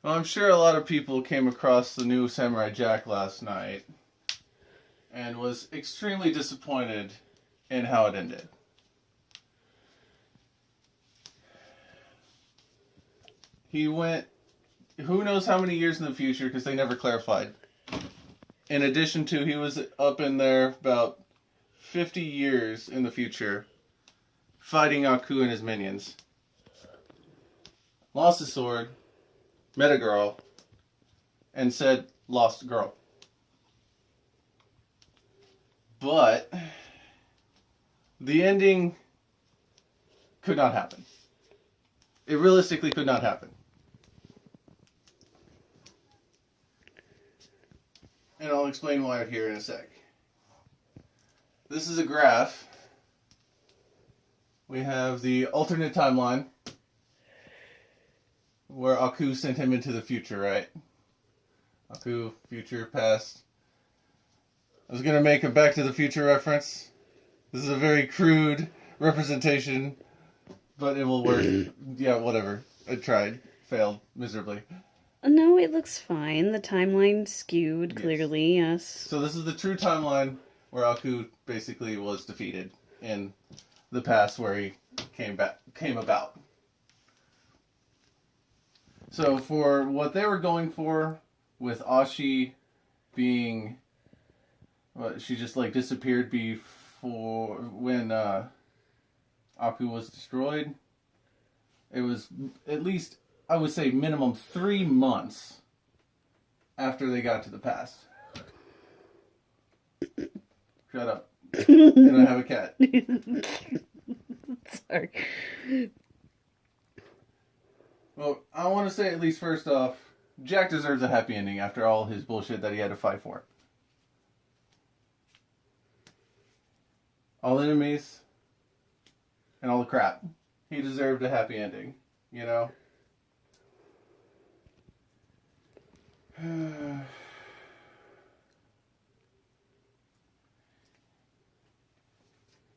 Well, I'm sure a lot of people came across the new Samurai Jack last night and was extremely disappointed in how it ended. He went who knows how many years in the future because they never clarified. In addition to, he was up in there about 50 years in the future fighting Aku and his minions. Lost his sword, met a girl, and said, lost girl. But the ending could not happen. It realistically could not happen. And I'll explain why here in a sec. This is a graph. We have the alternate timeline where Aku sent him into the future, right? Aku, future, past. I was going to make a Back to the Future reference. This is a very crude representation, but it will work. Yeah, whatever. I tried. Failed miserably. No, it looks fine. The timeline skewed, Yes. clearly, yes. So this is the true timeline where Aku basically was defeated in the past where he came about. So for what they were going for with Ashi being, she just like disappeared before when Aku was destroyed. It was at least, I would say, minimum 3 months after they got to the past. Shut up. And I have a cat. Sorry. Well, I want to say at least first off, Jack deserves a happy ending after all his bullshit that he had to fight for. All the enemies and all the crap. He deserved a happy ending, you know?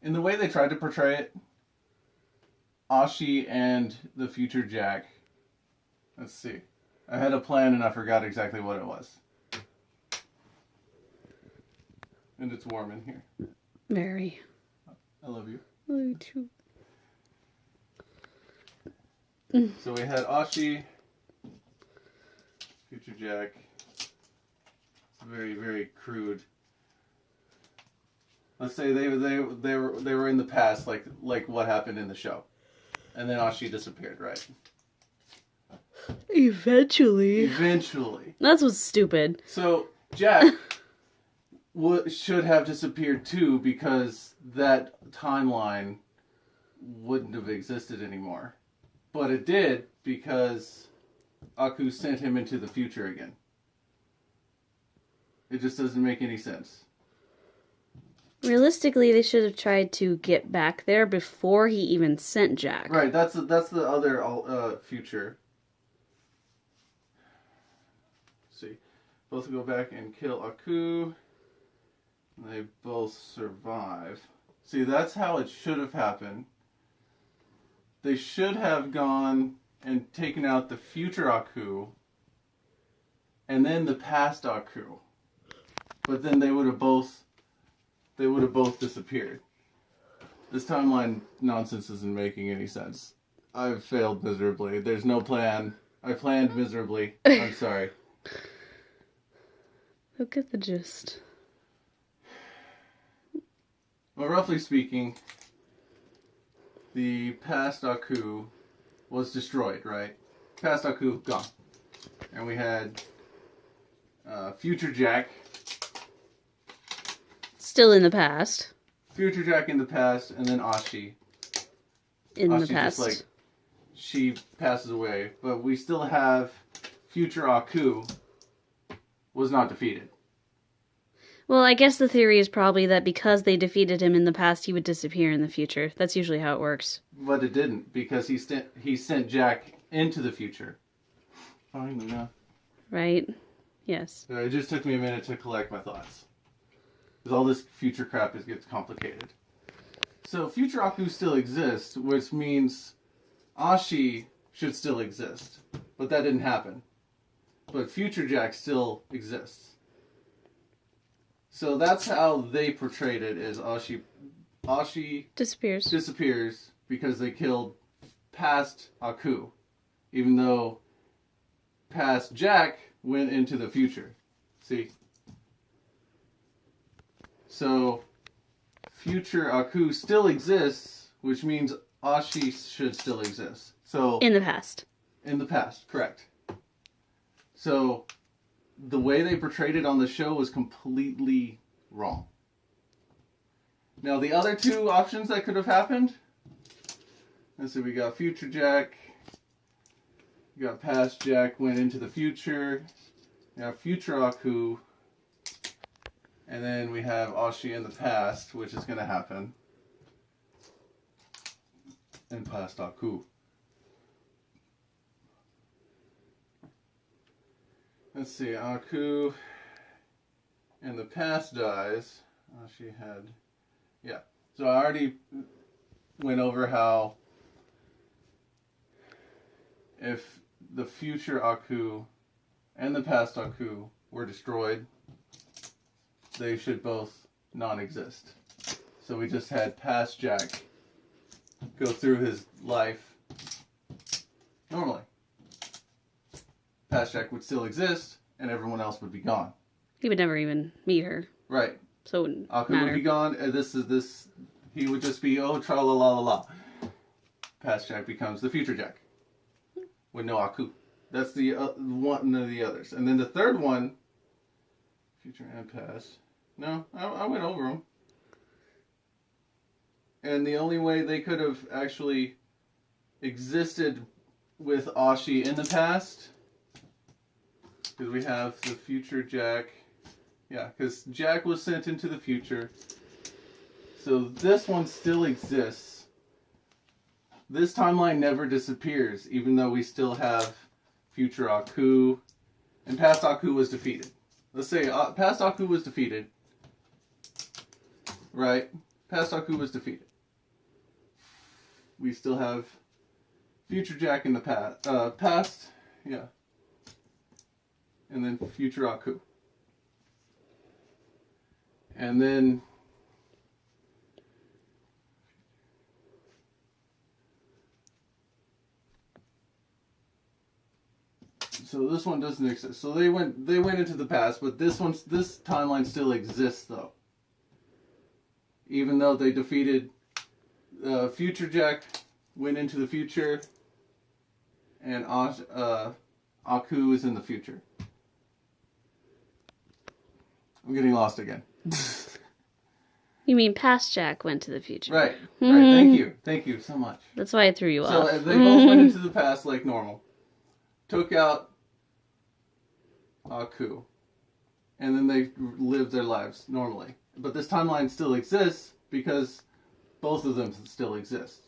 In the way they tried to portray it, Ashi and the future Jack. Let's see. I had a plan and I forgot exactly what it was. And it's warm in here. Very. I love you. Love you too. So we had Ashi, future Jack. It's very, very crude. Let's say they were in the past, like what happened in the show, and then Ashi disappeared, right? Eventually. That's what's stupid. So Jack should have disappeared too because that timeline wouldn't have existed anymore. But it did because Aku sent him into the future again. It just doesn't make any sense. Realistically, they should have tried to get back there before he even sent Jack. Right, that's the other future. Let's see, both go back and kill Aku. And they both survive. See, that's how it should have happened. They should have gone and taken out the future Aku, and then the past Aku. But then they would have both disappeared. This timeline nonsense isn't making any sense. I've failed miserably. There's no plan. I planned miserably. I'm sorry. Look at the gist. Well, roughly speaking, the past Aku was destroyed, right? Past Aku, gone. And we had future Jack. Still in the past. Future Jack in the past, and then Ashi. In Ashi the past. Just like, she passes away. But we still have future Aku was not defeated. Well, I guess the theory is probably that because they defeated him in the past, he would disappear in the future. That's usually how it works. But it didn't, because he sent Jack into the future. Finally, now. Right? Yes. It just took me a minute to collect my thoughts. Because all this future crap gets complicated. So, future Aku still exists, which means Ashi should still exist. But that didn't happen. but future Jack still exists. So that's how they portrayed it, is Ashi disappears because they killed past Aku, even though past Jack went into the future. See? So future Aku still exists, which means Ashi should still exist. So In the past. In the past, correct. So the way they portrayed it on the show was completely wrong. Now the other two options that could have happened, let's see, we got future Jack, we got past Jack went into the future, we have future Aku, and then we have Ashi in the past, which is going to happen, and past Aku. Let's see, Aku in the past dies. Ashi had... Yeah. So I already went over how if the future Aku and the past Aku were destroyed, they should both non-exist. So we just had past Jack go through his life normally. Past Jack would still exist, and everyone else would be gone. He would never even meet her. Right. So it wouldn't Aku matter. would be gone, and he would just be, oh, tra la la la la. Past Jack becomes the future Jack. With no Aku. That's the one of the others. And then the third one, future and past. No, I went over them. And the only way they could have actually existed with Ashi in the past, because we have the future Jack. Yeah, because Jack was sent into the future. So this one still exists. This timeline never disappears, even though we still have future Aku. And past Aku was defeated. Let's say past Aku was defeated. Right? Past Aku was defeated. We still have future Jack in the past. Yeah. And then future Aku. And then so this one doesn't exist. So they went into the past, but this timeline still exists though. Even though they defeated future Jack, went into the future, and Aku is in the future. I'm getting lost again. You mean past Jack went to the future? Right. Right. Thank you so much. That's why I threw you off. So they both went into the past like normal, took out Aku, and then they lived their lives normally. But this timeline still exists because both of them still exist.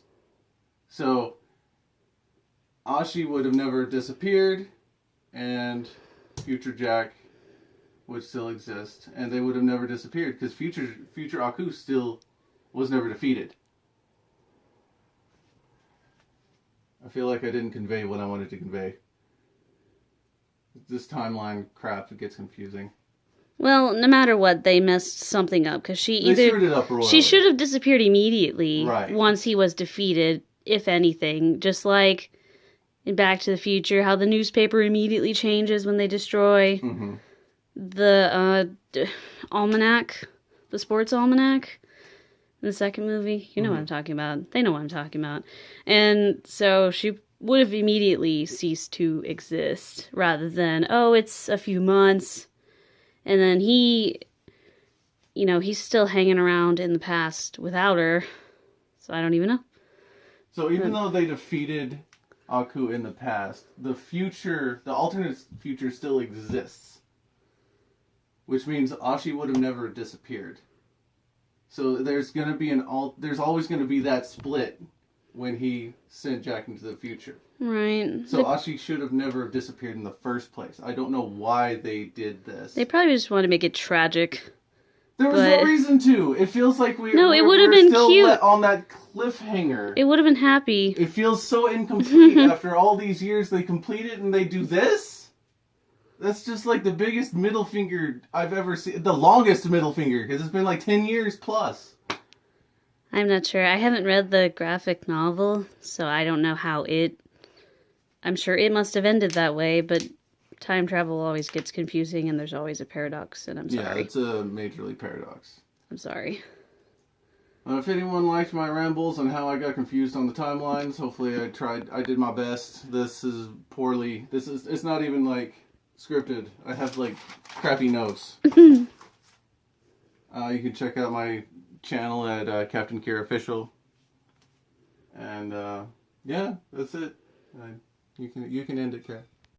So Ashi would have never disappeared, and future Jack would still exist, and they would have never disappeared because future Aku still was never defeated. I feel like I didn't convey what I wanted to convey. This timeline crap, it gets confusing. Well, no matter what, they messed something up because They screwed it up royally. she should have disappeared immediately Right. once he was defeated, if anything. Just like in Back to the Future, how the newspaper immediately changes when they destroy Mm-hmm. the almanac, the sports almanac. In the second movie, you know what I'm talking about. They know what I'm talking about. And so she would have immediately ceased to exist rather than, oh, it's a few months. And then he's still hanging around in the past without her. So I don't even know. So even though they defeated Aku in the past, the alternate future still exists. Which means Ashi would have never disappeared. So there's always going to be that split when he sent Jack into the future. Right. So Ashi should have never disappeared in the first place. I don't know why they did this. They probably just wanted to make it tragic. There was no reason to. It feels like it would have been still cute. on that cliffhanger. It would have been happy. It feels so incomplete. After all these years, they complete it and they do this? That's just like the biggest middle finger I've ever seen. The longest middle finger, because it's been like 10 years plus. I'm not sure. I haven't read the graphic novel, so I don't know how it... I'm sure it must have ended that way, but time travel always gets confusing and there's always a paradox, and I'm sorry. Yeah, it's a majorly paradox. I'm sorry. If anyone liked my rambles on how I got confused on the timelines, hopefully I did my best. This is poorly, it's not even like scripted. I have like crappy notes. You can check out my channel at Captain Kira Official. And yeah, that's it. You can end it, Kat.